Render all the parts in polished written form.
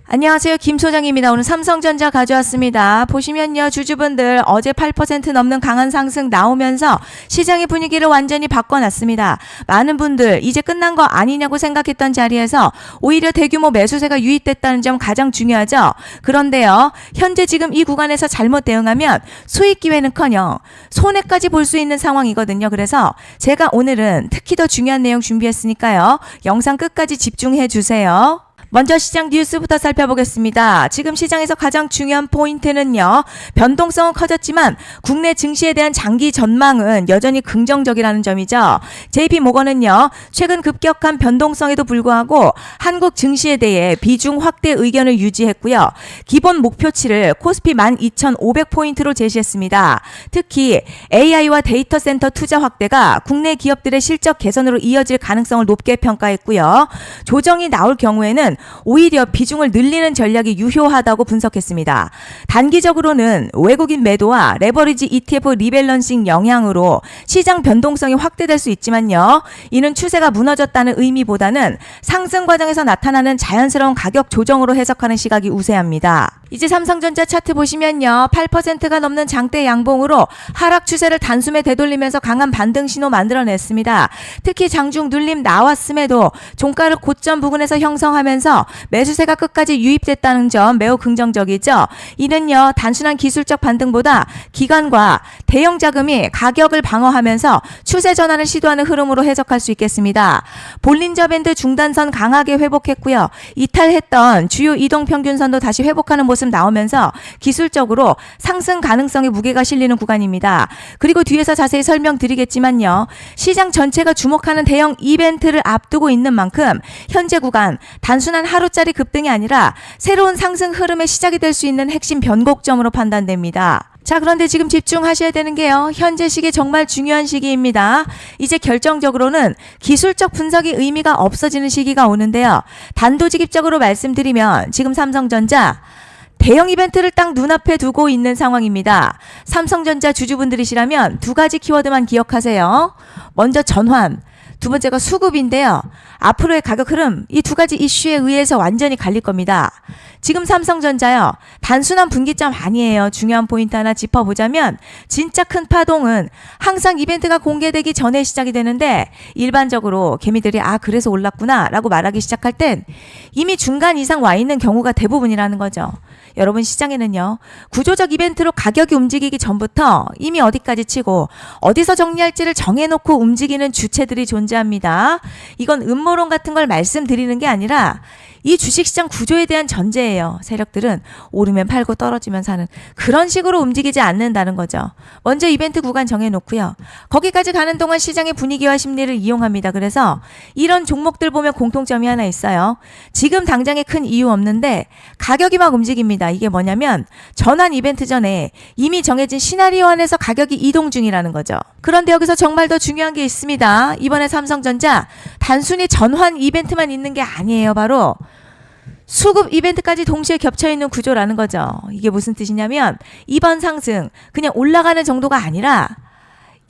안녕하세요. 김 소장입니다. 오늘 삼성전자 가져왔습니다. 보시면요. 주주분들 어제 8% 넘는 강한 상승 나오면서 시장의 분위기를 완전히 바꿔놨습니다. 많은 분들 이제 끝난 거 아니냐고 생각했던 자리에서 오히려 대규모 매수세가 유입됐다는 점 가장 중요하죠. 그런데요. 현재 지금 이 구간에서 잘못 대응하면 수익 기회는커녕 손해까지 볼 수 있는 상황이거든요. 그래서 제가 오늘은 특히 더 중요한 내용 준비했으니까요. 영상 끝까지 집중해 주세요. 먼저 시장 뉴스부터 살펴보겠습니다. 지금 시장에서 가장 중요한 포인트는요. 변동성은 커졌지만 국내 증시에 대한 장기 전망은 여전히 긍정적이라는 점이죠. JP모건은요. 최근 급격한 변동성에도 불구하고 한국 증시에 대해 비중 확대 의견을 유지했고요. 기본 목표치를 코스피 12,500포인트로 제시했습니다. 특히 AI와 데이터 센터 투자 확대가 국내 기업들의 실적 개선으로 이어질 가능성을 높게 평가했고요. 조정이 나올 경우에는 오히려 비중을 늘리는 전략이 유효하다고 분석했습니다. 단기적으로는 외국인 매도와 레버리지 ETF 리밸런싱 영향으로 시장 변동성이 확대될 수 있지만요. 이는 추세가 무너졌다는 의미보다는 상승 과정에서 나타나는 자연스러운 가격 조정으로 해석하는 시각이 우세합니다. 이제 삼성전자 차트 보시면요. 8%가 넘는 장대 양봉으로 하락 추세를 단숨에 되돌리면서 강한 반등 신호 만들어냈습니다. 특히 장중 눌림 나왔음에도 종가를 고점 부근에서 형성하면서 매수세가 끝까지 유입됐다는 점 매우 긍정적이죠. 이는요. 단순한 기술적 반등보다 기관과 대형 자금이 가격을 방어하면서 추세 전환을 시도하는 흐름으로 해석할 수 있겠습니다. 볼린저 밴드 중단선 강하게 회복했고요. 이탈했던 주요 이동평균선도 다시 회복하는 모습 나오면서 기술적으로 상승 가능성의 무게가 실리는 구간입니다. 그리고 뒤에서 자세히 설명드리겠지만요. 시장 전체가 주목하는 대형 이벤트를 앞두고 있는 만큼 현재 구간 단순한 하루짜리 급등이 아니라 새로운 상승 흐름의 시작이 될 수 있는 핵심 변곡점으로 판단됩니다. 자, 그런데 지금 집중하셔야 되는 게요. 현재 시기 정말 중요한 시기입니다. 이제 결정적으로는 기술적 분석이 의미가 없어지는 시기가 오는데요. 단도직입적으로 말씀드리면 지금 삼성전자 대형 이벤트를 딱 눈앞에 두고 있는 상황입니다. 삼성전자 주주분들이시라면 두 가지 키워드만 기억하세요. 먼저 전환, 두 번째가 수급인데요. 앞으로의 가격 흐름, 이 두 가지 이슈에 의해서 완전히 갈릴 겁니다. 지금 삼성전자요. 단순한 분기점 아니에요. 중요한 포인트 하나 짚어보자면 진짜 큰 파동은 항상 이벤트가 공개되기 전에 시작이 되는데 일반적으로 개미들이 그래서 올랐구나 라고 말하기 시작할 땐 이미 중간 이상 와 있는 경우가 대부분이라는 거죠. 여러분 시장에는요. 구조적 이벤트로 가격이 움직이기 전부터 이미 어디까지 치고 어디서 정리할지를 정해놓고 움직이는 주체들이 존재합니다. 이건 음모론 같은 걸 말씀드리는 게 아니라 이 주식시장 구조에 대한 전제예요. 세력들은 오르면 팔고 떨어지면 사는 그런 식으로 움직이지 않는다는 거죠. 먼저 이벤트 구간 정해놓고요. 거기까지 가는 동안 시장의 분위기와 심리를 이용합니다. 그래서 이런 종목들 보면 공통점이 하나 있어요. 지금 당장에 큰 이유 없는데 가격이 막 움직입니다. 이게 뭐냐면 전환 이벤트 전에 이미 정해진 시나리오 안에서 가격이 이동 중이라는 거죠. 그런데 여기서 정말 더 중요한 게 있습니다. 이번에 삼성전자 단순히 전환 이벤트만 있는 게 아니에요. 바로 수급 이벤트까지 동시에 겹쳐있는 구조라는 거죠. 이게 무슨 뜻이냐면 이번 상승 그냥 올라가는 정도가 아니라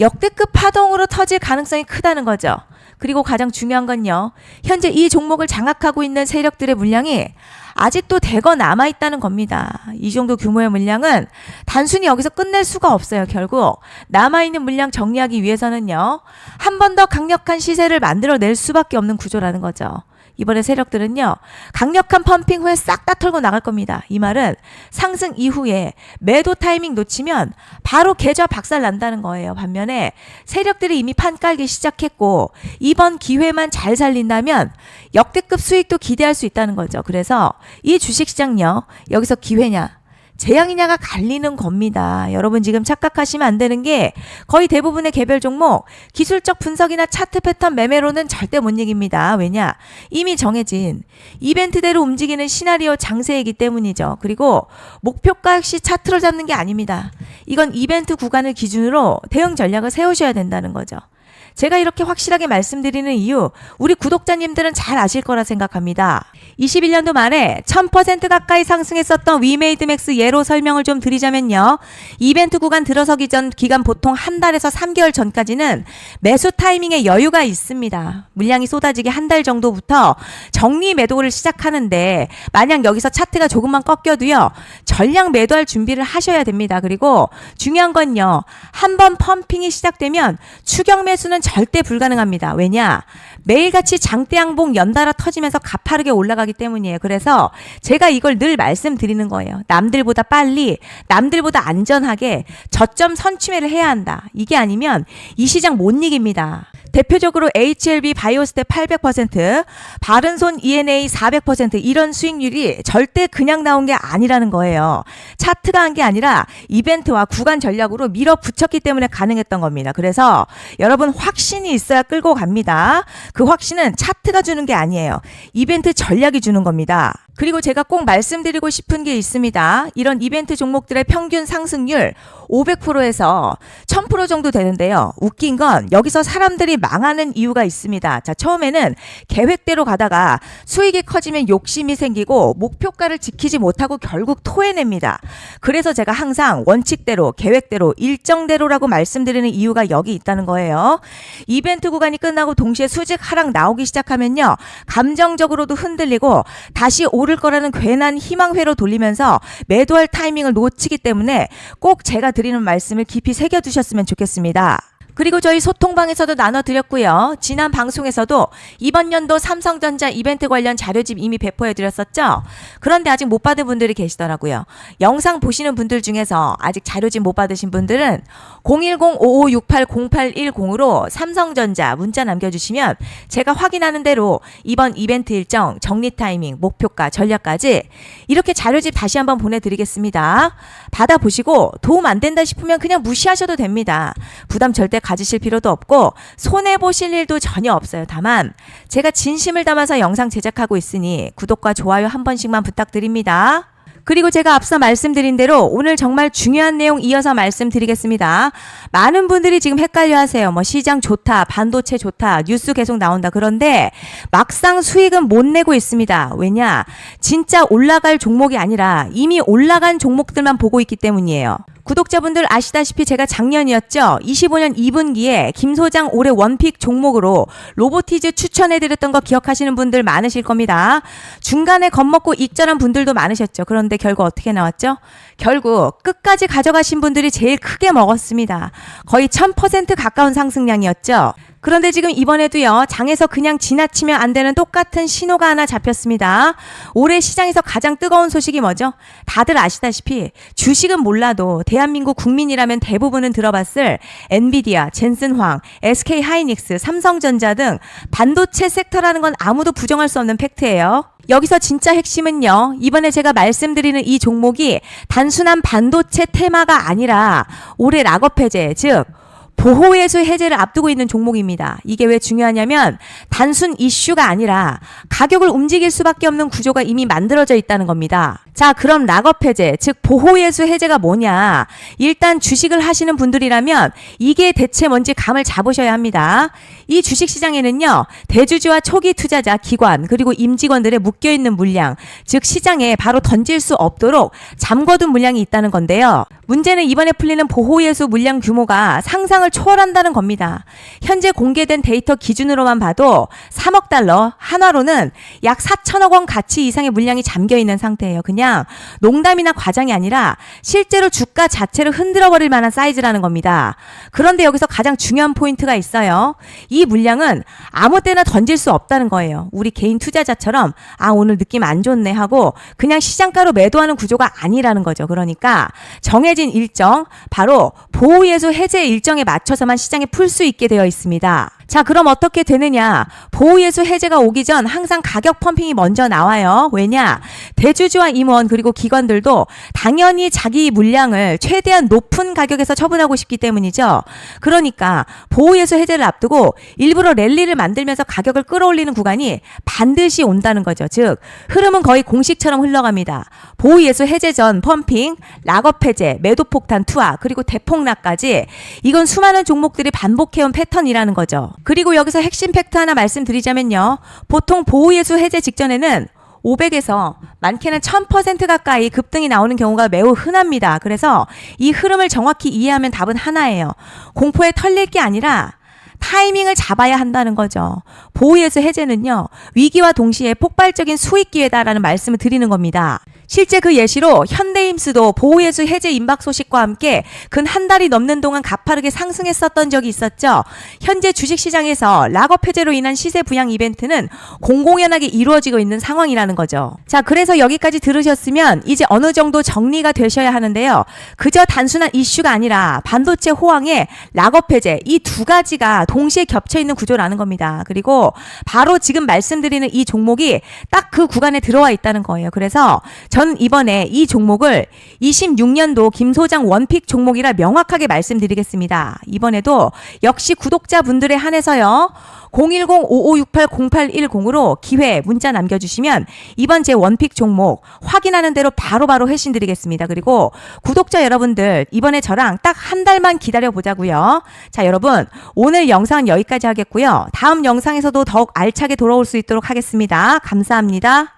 역대급 파동으로 터질 가능성이 크다는 거죠. 그리고 가장 중요한 건요. 현재 이 종목을 장악하고 있는 세력들의 물량이 아직도 대거 남아있다는 겁니다. 이 정도 규모의 물량은 단순히 여기서 끝낼 수가 없어요. 결국 남아있는 물량 정리하기 위해서는요. 한 번 더 강력한 시세를 만들어낼 수밖에 없는 구조라는 거죠. 이번에 세력들은요. 강력한 펌핑 후에 싹 다 털고 나갈 겁니다. 이 말은 상승 이후에 매도 타이밍 놓치면 바로 계좌 박살 난다는 거예요. 반면에 세력들이 이미 판 깔기 시작했고 이번 기회만 잘 살린다면 역대급 수익도 기대할 수 있다는 거죠. 그래서 이 주식시장요. 여기서 기회냐 재앙이냐가 갈리는 겁니다. 여러분 지금 착각하시면 안 되는 게 거의 대부분의 개별 종목 기술적 분석이나 차트 패턴 매매로는 절대 못 이깁니다. 왜냐? 이미 정해진 이벤트대로 움직이는 시나리오 장세이기 때문이죠. 그리고 목표가 역시 차트를 잡는 게 아닙니다. 이건 이벤트 구간을 기준으로 대응 전략을 세우셔야 된다는 거죠. 제가 이렇게 확실하게 말씀드리는 이유, 우리 구독자님들은 잘 아실 거라 생각합니다. 21년도 말에 1000% 가까이 상승했었던 위메이드맥스 예로 설명을 좀 드리자면요. 이벤트 구간 들어서기 전 기간 보통 한 달에서 3개월 전까지는 매수 타이밍에 여유가 있습니다. 물량이 쏟아지기 한 달 정도부터 정리 매도를 시작하는데 만약 여기서 차트가 조금만 꺾여도요. 전량 매도할 준비를 하셔야 됩니다. 그리고 중요한 건요. 한번 펌핑이 시작되면 추격 매수는 절대 불가능합니다. 왜냐? 매일같이 장대 양봉 연달아 터지면서 가파르게 올라가기 때문이에요. 그래서 제가 이걸 늘 말씀드리는 거예요. 남들보다 빨리, 남들보다 안전하게 저점 선취매를 해야 한다. 이게 아니면 이 시장 못 이깁니다. 대표적으로 HLB 바이오스텝 800%, 바른손 ENA 400% 이런 수익률이 절대 그냥 나온 게 아니라는 거예요. 차트가 한 게 아니라 이벤트와 구간 전략으로 밀어붙였기 때문에 가능했던 겁니다. 그래서 여러분 확신이 있어야 끌고 갑니다. 그 확신은 차트가 주는 게 아니에요. 이벤트 전략이 주는 겁니다. 그리고 제가 꼭 말씀드리고 싶은 게 있습니다. 이런 이벤트 종목들의 평균 상승률 500%에서 1000% 정도 되는데요. 웃긴 건 여기서 사람들이 망하는 이유가 있습니다. 자, 처음에는 계획대로 가다가 수익이 커지면 욕심이 생기고 목표가를 지키지 못하고 결국 토해냅니다. 그래서 제가 항상 원칙대로, 계획대로, 일정대로라고 말씀드리는 이유가 여기 있다는 거예요. 이벤트 구간이 끝나고 동시에 수직 하락 나오기 시작하면요. 감정적으로도 흔들리고 다시 오를 거라는 괜한 희망회로 돌리면서 매도할 타이밍을 놓치기 때문에 꼭 제가 드리는 말씀을 깊이 새겨두셨으면 좋겠습니다. 그리고 저희 소통방에서도 나눠드렸고요. 지난 방송에서도 이번 연도 삼성전자 이벤트 관련 자료집 이미 배포해드렸었죠. 그런데 아직 못 받은 분들이 계시더라고요. 영상 보시는 분들 중에서 아직 자료집 못 받으신 분들은 010-5568-0810으로 삼성전자 문자 남겨주시면 제가 확인하는 대로 이번 이벤트 일정, 정리 타이밍, 목표가, 전략까지 이렇게 자료집 다시 한번 보내드리겠습니다. 받아보시고 도움 안 된다 싶으면 그냥 무시하셔도 됩니다. 부담 절대 가지실 필요도 없고 손해보실 일도 전혀 없어요. 다만 제가 진심을 담아서 영상 제작하고 있으니 구독과 좋아요 한 번씩만 부탁드립니다. 그리고 제가 앞서 말씀드린 대로 오늘 정말 중요한 내용 이어서 말씀드리겠습니다. 많은 분들이 지금 헷갈려 하세요. 뭐 시장 좋다, 반도체 좋다, 뉴스 계속 나온다. 그런데 막상 수익은 못 내고 있습니다. 왜냐? 진짜 올라갈 종목이 아니라 이미 올라간 종목들만 보고 있기 때문이에요. 구독자분들 아시다시피 제가 작년이었죠. 25년 2분기에 김 소장 올해 원픽 종목으로 로보티즈 추천해드렸던 거 기억하시는 분들 많으실 겁니다. 중간에 겁먹고 익절한 분들도 많으셨죠. 그런데 결국 어떻게 나왔죠? 결국 끝까지 가져가신 분들이 제일 크게 먹었습니다. 거의 1000% 가까운 상승량이었죠. 그런데 지금 이번에도요. 장에서 그냥 지나치면 안 되는 똑같은 신호가 하나 잡혔습니다. 올해 시장에서 가장 뜨거운 소식이 뭐죠? 다들 아시다시피 주식은 몰라도 대한민국 국민이라면 대부분은 들어봤을 엔비디아, 젠슨황, SK하이닉스, 삼성전자 등 반도체 섹터라는 건 아무도 부정할 수 없는 팩트예요. 여기서 진짜 핵심은요. 이번에 제가 말씀드리는 이 종목이 단순한 반도체 테마가 아니라 올해 락업 해제, 즉 보호예수 해제를 앞두고 있는 종목입니다. 이게 왜 중요하냐면 단순 이슈가 아니라 가격을 움직일 수밖에 없는 구조가 이미 만들어져 있다는 겁니다. 자, 그럼 락업 해제, 즉 보호예수 해제가 뭐냐? 일단 주식을 하시는 분들이라면 이게 대체 뭔지 감을 잡으셔야 합니다. 이 주식시장에는요. 대주주와 초기 투자자, 기관, 그리고 임직원들의 묶여있는 물량, 즉 시장에 바로 던질 수 없도록 잠궈둔 물량이 있다는 건데요. 문제는 이번에 풀리는 보호예수 물량 규모가 상상을 초월한다는 겁니다. 현재 공개된 데이터 기준으로만 봐도 3억 달러, 한화로는 약 4천억 원 가치 이상의 물량이 잠겨있는 상태예요. 그냥 농담이나 과장이 아니라 실제로 주가 자체를 흔들어버릴 만한 사이즈라는 겁니다. 그런데 여기서 가장 중요한 포인트가 있어요. 이 물량은 아무 때나 던질 수 없다는 거예요. 우리 개인 투자자처럼 오늘 느낌 안 좋네 하고 그냥 시장가로 매도하는 구조가 아니라는 거죠. 그러니까 정해진 일정, 바로 보호예수 해제 일정에 맞춰서만 시장에 풀 수 있게 되어 있습니다. 자, 그럼 어떻게 되느냐? 보호예수 해제가 오기 전 항상 가격 펌핑이 먼저 나와요. 왜냐? 대주주와 임원 그리고 기관들도 당연히 자기 물량을 최대한 높은 가격에서 처분하고 싶기 때문이죠. 그러니까 보호예수 해제를 앞두고 일부러 랠리를 만들면서 가격을 끌어올리는 구간이 반드시 온다는 거죠. 즉, 흐름은 거의 공식처럼 흘러갑니다. 보호예수 해제 전 펌핑, 락업 해제, 매도 폭탄 투하, 그리고 대폭락까지 이건 수많은 종목들이 반복해온 패턴이라는 거죠. 그리고 여기서 핵심 팩트 하나 말씀드리자면요. 보통 보호예수 해제 직전에는 500에서 많게는 1000% 가까이 급등이 나오는 경우가 매우 흔합니다. 그래서 이 흐름을 정확히 이해하면 답은 하나예요. 공포에 털릴 게 아니라 타이밍을 잡아야 한다는 거죠. 보호예수 해제는요, 위기와 동시에 폭발적인 수익 기회다라는 말씀을 드리는 겁니다. 실제 그 예시로 현대임스도 보호예수 해제 임박 소식과 함께 근 한 달이 넘는 동안 가파르게 상승했었던 적이 있었죠. 현재 주식시장에서 락업 해제로 인한 시세 부양 이벤트는 공공연하게 이루어지고 있는 상황이라는 거죠. 자, 그래서 여기까지 들으셨으면 이제 어느 정도 정리가 되셔야 하는데요. 그저 단순한 이슈가 아니라 반도체 호황에 락업 해제 이 두 가지가 동시에 겹쳐 있는 구조라는 겁니다. 그리고 바로 지금 말씀드리는 이 종목이 딱 그 구간에 들어와 있다는 거예요. 그래서 전 이번에 이 종목을 26년도 김 소장 원픽 종목이라 명확하게 말씀드리겠습니다. 이번에도 역시 구독자분들에 한해서요. 010-5568-0810으로 기회 문자 남겨주시면 이번 제 원픽 종목 확인하는 대로 바로바로 회신 드리겠습니다. 그리고 구독자 여러분들 이번에 저랑 딱 한 달만 기다려보자고요. 자, 여러분 오늘 영상은 여기까지 하겠고요. 다음 영상에서도 더욱 알차게 돌아올 수 있도록 하겠습니다. 감사합니다.